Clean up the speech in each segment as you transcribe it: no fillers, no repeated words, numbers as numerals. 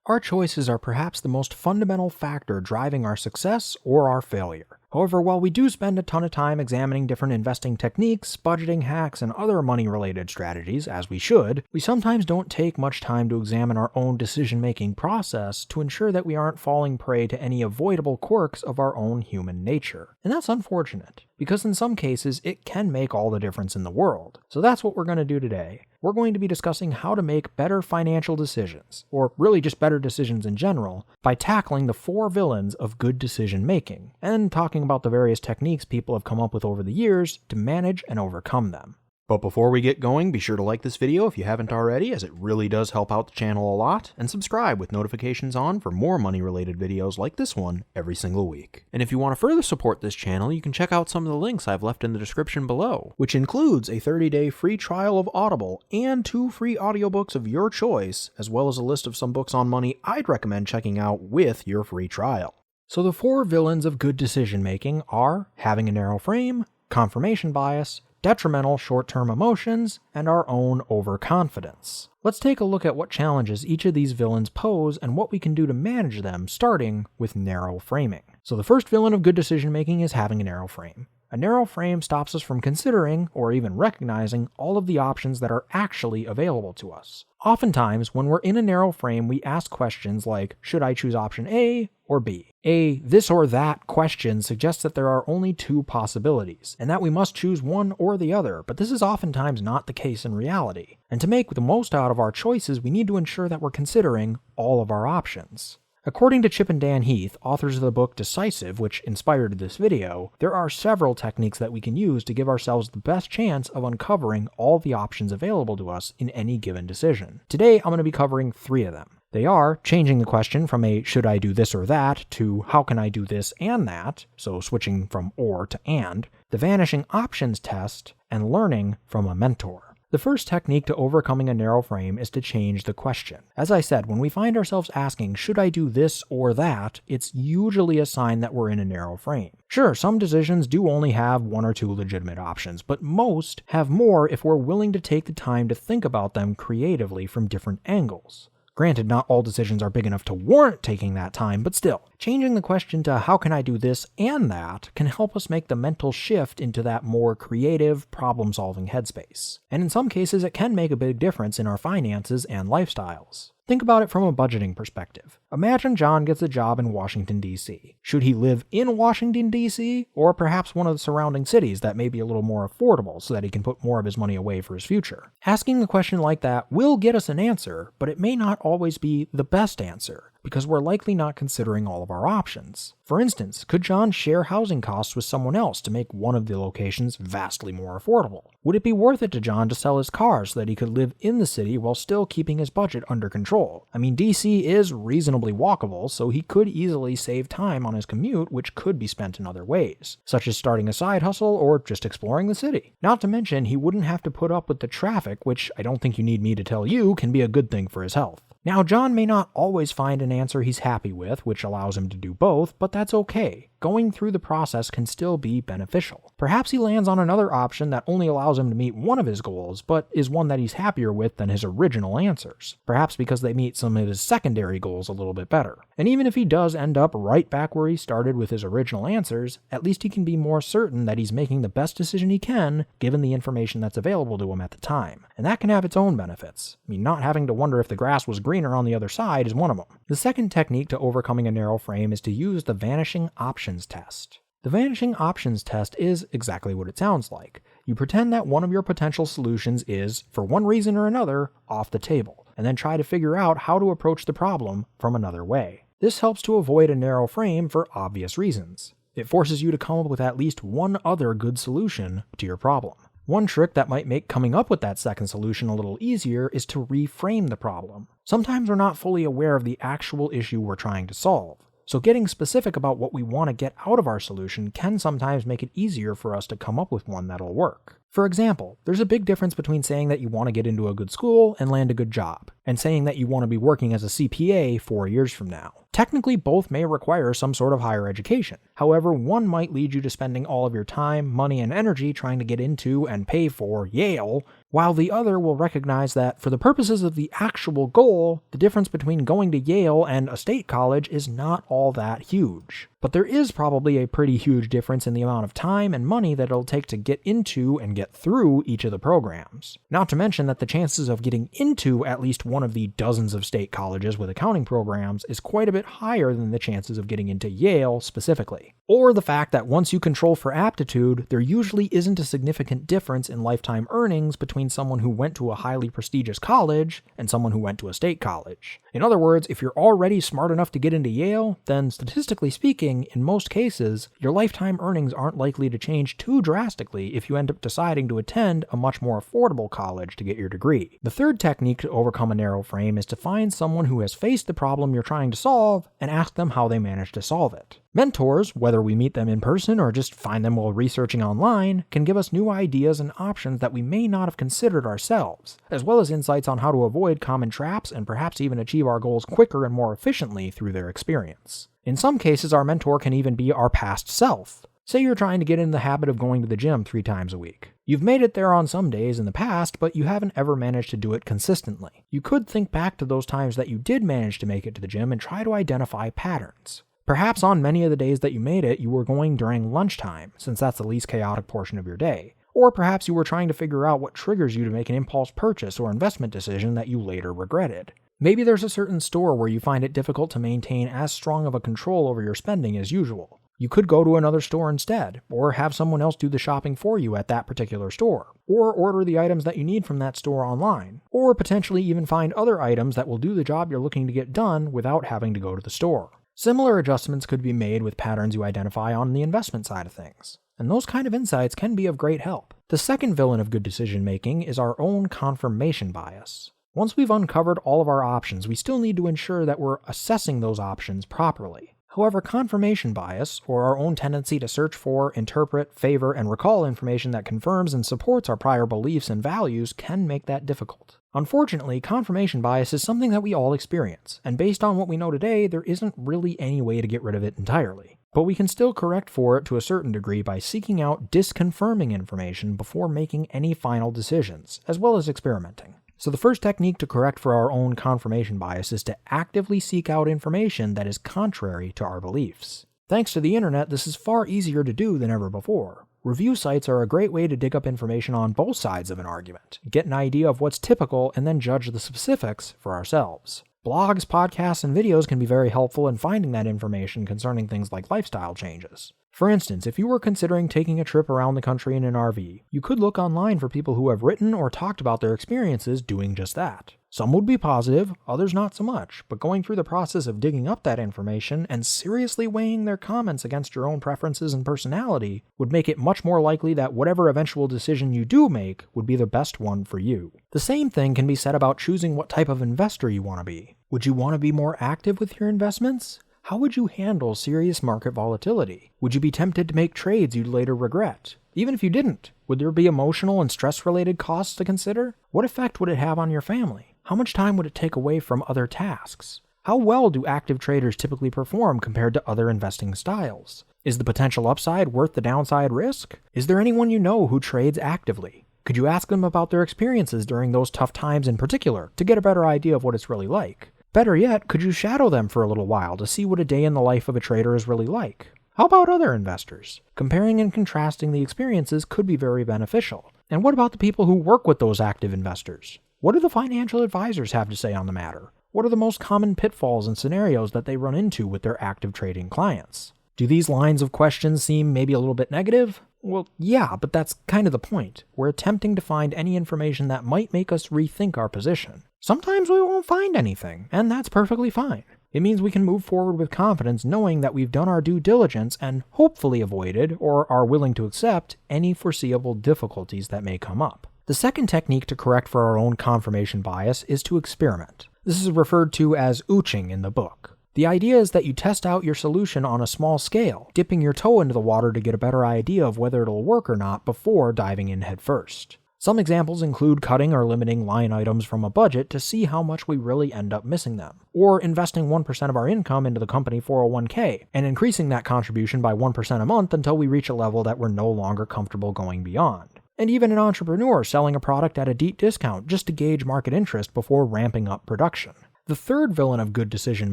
Our choices are perhaps the most fundamental factor driving our success or our failure. However, while we do spend a ton of time examining different investing techniques, budgeting hacks, and other money-related strategies, as we should, we sometimes don't take much time to examine our own decision-making process to ensure that we aren't falling prey to any avoidable quirks of our own human nature. And that's unfortunate, because in some cases it can make all the difference in the world. So that's what we're going to do today. We're going to be discussing how to make better financial decisions, or really just better decisions in general, by tackling the 4 villains of good decision making, and talking about the various techniques people have come up with over the years to manage and overcome them. But before we get going, be sure to like this video if you haven't already, as it really does help out the channel a lot, and subscribe with notifications on for more money-related videos like this one every single week. And if you want to further support this channel, you can check out some of the links I've left in the description below, which includes a 30-day free trial of Audible and 2 free audiobooks of your choice, as well as a list of some books on money I'd recommend checking out with your free trial. So the 4 villains of good decision making are having a narrow frame, confirmation bias, detrimental short-term emotions, and our own overconfidence. Let's take a look at what challenges each of these villains pose and what we can do to manage them, starting with narrow framing. So the first villain of good decision-making is having a narrow frame. A narrow frame stops us from considering, or even recognizing, all of the options that are actually available to us. Oftentimes, when we're in a narrow frame, we ask questions like, should I choose option A or B? A this or that question suggests that there are only 2 possibilities, and that we must choose one or the other, but this is oftentimes not the case in reality. And to make the most out of our choices, we need to ensure that we're considering all of our options. According to Chip and Dan Heath, authors of the book Decisive, which inspired this video, there are several techniques that we can use to give ourselves the best chance of uncovering all the options available to us in any given decision. Today, I'm going to be covering 3 of them. They are changing the question from a should I do this or that to how can I do this and that, so switching from or to and, the vanishing options test, and learning from a mentor. The first technique to overcoming a narrow frame is to change the question. As I said, when we find ourselves asking, should I do this or that, it's usually a sign that we're in a narrow frame. Sure, some decisions do only have 1 or 2 legitimate options, but most have more if we're willing to take the time to think about them creatively from different angles. Granted, not all decisions are big enough to warrant taking that time, but still, changing the question to how can I do this and that can help us make the mental shift into that more creative, problem-solving headspace. And in some cases, it can make a big difference in our finances and lifestyles. Think about it from a budgeting perspective. Imagine John gets a job in Washington, D.C. Should he live in Washington, D.C., or perhaps one of the surrounding cities that may be a little more affordable so that he can put more of his money away for his future? Asking a question like that will get us an answer, but it may not always be the best answer, because we're likely not considering all of our options. For instance, could John share housing costs with someone else to make one of the locations vastly more affordable? Would it be worth it to John to sell his car so that he could live in the city while still keeping his budget under control? I mean, DC is reasonably walkable, so he could easily save time on his commute, which could be spent in other ways, such as starting a side hustle or just exploring the city. Not to mention, he wouldn't have to put up with the traffic, which I don't think you need me to tell you can be a good thing for his health. Now, John may not always find an answer he's happy with, which allows him to do both, but that's okay. Going through the process can still be beneficial. Perhaps he lands on another option that only allows him to meet one of his goals, but is one that he's happier with than his original answers. Perhaps because they meet some of his secondary goals a little bit better. And even if he does end up right back where he started with his original answers, at least he can be more certain that he's making the best decision he can, given the information that's available to him at the time. And that can have its own benefits. I mean, not having to wonder if the grass was greener on the other side is one of them. The second technique to overcoming a narrow frame is to use the vanishing options test. The vanishing options test is exactly what it sounds like. You pretend that one of your potential solutions is, for one reason or another, off the table, and then try to figure out how to approach the problem from another way. This helps to avoid a narrow frame for obvious reasons. It forces you to come up with at least one other good solution to your problem. One trick that might make coming up with that second solution a little easier is to reframe the problem. Sometimes we're not fully aware of the actual issue we're trying to solve. So getting specific about what we want to get out of our solution can sometimes make it easier for us to come up with one that'll work. For example, there's a big difference between saying that you want to get into a good school and land a good job, and saying that you want to be working as a CPA 4 years from now. Technically, both may require some sort of higher education. However, one might lead you to spending all of your time, money, and energy trying to get into and pay for Yale, while the other will recognize that for the purposes of the actual goal, the difference between going to Yale and a state college is not all that huge. But there is probably a pretty huge difference in the amount of time and money that it'll take to get into and get through each of the programs. Not to mention that the chances of getting into at least one of the dozens of state colleges with accounting programs is quite a bit higher than the chances of getting into Yale specifically. Or the fact that once you control for aptitude, there usually isn't a significant difference in lifetime earnings between someone who went to a highly prestigious college and someone who went to a state college. In other words, if you're already smart enough to get into Yale, then statistically speaking, in most cases, your lifetime earnings aren't likely to change too drastically if you end up deciding to attend a much more affordable college to get your degree. The third technique to overcome a narrow frame is to find someone who has faced the problem you're trying to solve and ask them how they managed to solve it. Mentors, whether we meet them in person or just find them while researching online, can give us new ideas and options that we may not have considered ourselves, as well as insights on how to avoid common traps and perhaps even achieve our goals quicker and more efficiently through their experience. In some cases, our mentor can even be our past self. Say you're trying to get in the habit of going to the gym 3 times a week. You've made it there on some days in the past, but you haven't ever managed to do it consistently. You could think back to those times that you did manage to make it to the gym and try to identify patterns. Perhaps on many of the days that you made it, you were going during lunchtime, since that's the least chaotic portion of your day. Or perhaps you were trying to figure out what triggers you to make an impulse purchase or investment decision that you later regretted. Maybe there's a certain store where you find it difficult to maintain as strong of a control over your spending as usual. You could go to another store instead, or have someone else do the shopping for you at that particular store, or order the items that you need from that store online, or potentially even find other items that will do the job you're looking to get done without having to go to the store. Similar adjustments could be made with patterns you identify on the investment side of things, and those kind of insights can be of great help. The second villain of good decision making is our own confirmation bias. Once we've uncovered all of our options, we still need to ensure that we're assessing those options properly. However, confirmation bias, or our own tendency to search for, interpret, favor, and recall information that confirms and supports our prior beliefs and values, can make that difficult. Unfortunately, confirmation bias is something that we all experience, and based on what we know today, there isn't really any way to get rid of it entirely. But we can still correct for it to a certain degree by seeking out disconfirming information before making any final decisions, as well as experimenting. So the first technique to correct for our own confirmation bias is to actively seek out information that is contrary to our beliefs. Thanks to the internet, this is far easier to do than ever before. Review sites are a great way to dig up information on both sides of an argument, get an idea of what's typical, and then judge the specifics for ourselves. Blogs, podcasts, and videos can be very helpful in finding that information concerning things like lifestyle changes. For instance, if you were considering taking a trip around the country in an RV, you could look online for people who have written or talked about their experiences doing just that. Some would be positive, others not so much, but going through the process of digging up that information and seriously weighing their comments against your own preferences and personality would make it much more likely that whatever eventual decision you do make would be the best one for you. The same thing can be said about choosing what type of investor you want to be. Would you want to be more active with your investments? How would you handle serious market volatility? Would you be tempted to make trades you'd later regret? Even if you didn't, would there be emotional and stress-related costs to consider? What effect would it have on your family? How much time would it take away from other tasks? How well do active traders typically perform compared to other investing styles? Is the potential upside worth the downside risk? Is there anyone you know who trades actively? Could you ask them about their experiences during those tough times in particular to get a better idea of what it's really like? Better yet, could you shadow them for a little while to see what a day in the life of a trader is really like? How about other investors? Comparing and contrasting the experiences could be very beneficial. And what about the people who work with those active investors? What do the financial advisors have to say on the matter? What are the most common pitfalls and scenarios that they run into with their active trading clients? Do these lines of questions seem maybe a little bit negative? Well, yeah, but that's kind of the point. We're attempting to find any information that might make us rethink our position. Sometimes we won't find anything, and that's perfectly fine. It means we can move forward with confidence knowing that we've done our due diligence and hopefully avoided, or are willing to accept, any foreseeable difficulties that may come up. The second technique to correct for our own confirmation bias is to experiment. This is referred to as OOCHING in the book. The idea is that you test out your solution on a small scale, dipping your toe into the water to get a better idea of whether it'll work or not before diving in headfirst. Some examples include cutting or limiting line items from a budget to see how much we really end up missing them, or investing 1% of our income into the company 401k and increasing that contribution by 1% a month until we reach a level that we're no longer comfortable going beyond. and even an entrepreneur selling a product at a deep discount just to gauge market interest before ramping up production. The third villain of good decision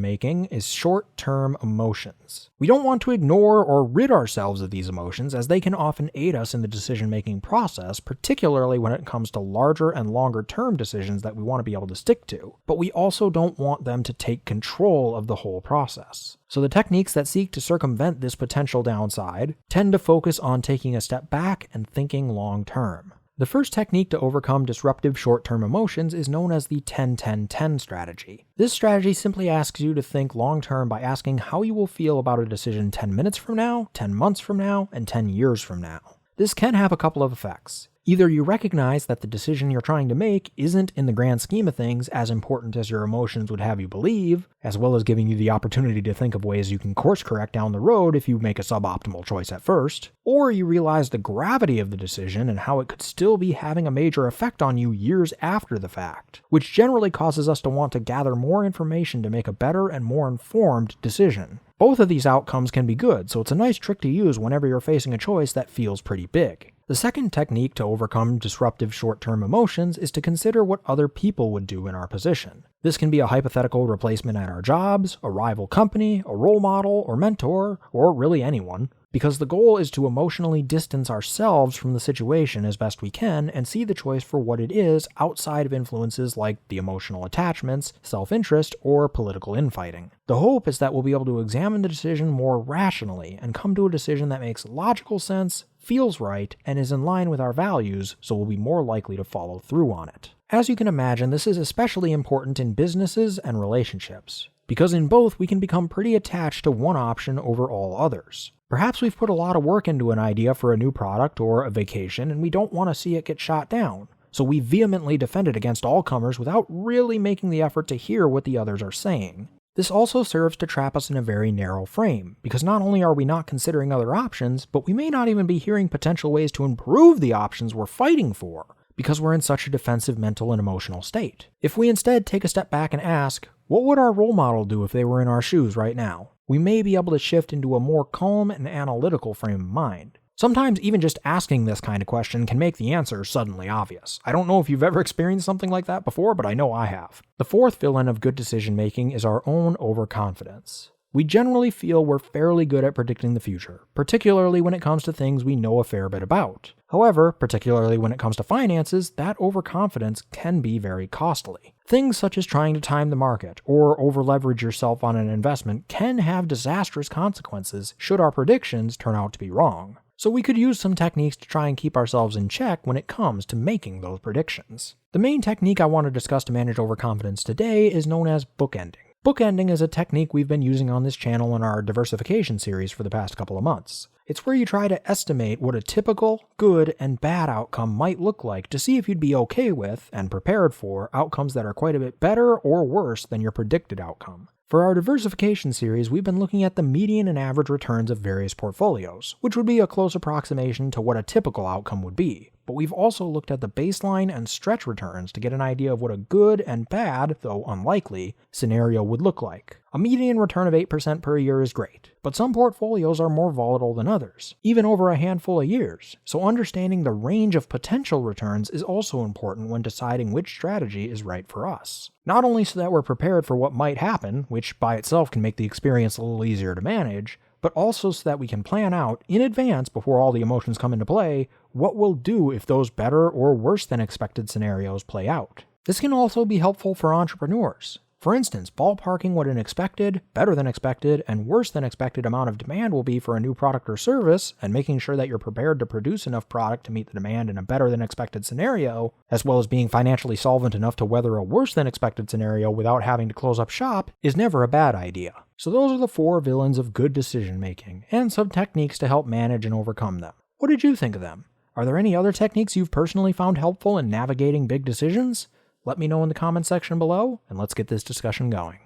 making is short-term emotions. We don't want to ignore or rid ourselves of these emotions, as they can often aid us in the decision-making process, particularly when it comes to larger and longer-term decisions that we want to be able to stick to. But we also don't want them to take control of the whole process. So the techniques that seek to circumvent this potential downside tend to focus on taking a step back and thinking long-term. The first technique to overcome disruptive short-term emotions is known as the 10-10-10 strategy. This strategy simply asks you to think long-term by asking how you will feel about a decision 10 minutes from now, 10 months from now, and 10 years from now. This can have a couple of effects. Either you recognize that the decision you're trying to make isn't, in the grand scheme of things, as important as your emotions would have you believe, as well as giving you the opportunity to think of ways you can course correct down the road if you make a suboptimal choice at first, or you realize the gravity of the decision and how it could still be having a major effect on you years after the fact, which generally causes us to want to gather more information to make a better and more informed decision. Both of these outcomes can be good, so it's a nice trick to use whenever you're facing a choice that feels pretty big. The second technique to overcome disruptive short-term emotions is to consider what other people would do in our position. This can be a hypothetical replacement at our jobs, a rival company, a role model or mentor, or really anyone, because the goal is to emotionally distance ourselves from the situation as best we can and see the choice for what it is outside of influences like the emotional attachments, self-interest, or political infighting. The hope is that we'll be able to examine the decision more rationally and come to a decision that makes logical sense, feels right, and is in line with our values, so we'll be more likely to follow through on it. As you can imagine, this is especially important in businesses and relationships, because in both we can become pretty attached to one option over all others. Perhaps we've put a lot of work into an idea for a new product or a vacation, and we don't want to see it get shot down, so we vehemently defend it against all comers without really making the effort to hear what the others are saying. This also serves to trap us in a very narrow frame, because not only are we not considering other options, but we may not even be hearing potential ways to improve the options we're fighting for, because we're in such a defensive mental and emotional state. If we instead take a step back and ask, what would our role model do if they were in our shoes right now? We may be able to shift into a more calm and analytical frame of mind. Sometimes even just asking this kind of question can make the answer suddenly obvious. I don't know if you've ever experienced something like that before, but I know I have. The fourth villain of good decision making is our own overconfidence. We generally feel we're fairly good at predicting the future, particularly when it comes to things we know a fair bit about. However, particularly when it comes to finances, that overconfidence can be very costly. Things such as trying to time the market or over-leverage yourself on an investment can have disastrous consequences should our predictions turn out to be wrong. So we could use some techniques to try and keep ourselves in check when it comes to making those predictions. The main technique I want to discuss to manage overconfidence today is known as bookending. Bookending is a technique we've been using on this channel in our diversification series for the past couple of months. It's where you try to estimate what a typical, good, and bad outcome might look like to see if you'd be okay with, and prepared for, outcomes that are quite a bit better or worse than your predicted outcome. For our diversification series, we've been looking at the median and average returns of various portfolios, which would be a close approximation to what a typical outcome would be. But we've also looked at the baseline and stretch returns to get an idea of what a good and bad, though unlikely, scenario would look like. A median return of 8% per year is great, but some portfolios are more volatile than others, even over a handful of years, so understanding the range of potential returns is also important when deciding which strategy is right for us. Not only so that we're prepared for what might happen, which by itself can make the experience a little easier to manage, but also so that we can plan out, in advance before all the emotions come into play, what we'll do if those better or worse than expected scenarios play out. This can also be helpful for entrepreneurs. For instance, ballparking what an expected, better than expected, and worse than expected amount of demand will be for a new product or service, and making sure that you're prepared to produce enough product to meet the demand in a better than expected scenario, as well as being financially solvent enough to weather a worse than expected scenario without having to close up shop, is never a bad idea. So those are the 4 villains of good decision making, and some techniques to help manage and overcome them. What did you think of them? Are there any other techniques you've personally found helpful in navigating big decisions? Let me know in the comments section below, and let's get this discussion going.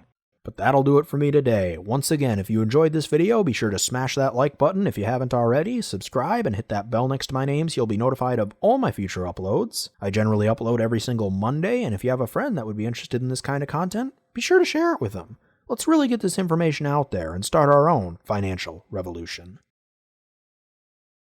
But that'll do it for me today. Once again, if you enjoyed this video, be sure to smash that like button if you haven't already, subscribe, and hit that bell next to my name so you'll be notified of all my future uploads. I generally upload every single Monday, and if you have a friend that would be interested in this kind of content, be sure to share it with them. Let's really get this information out there and start our own financial revolution.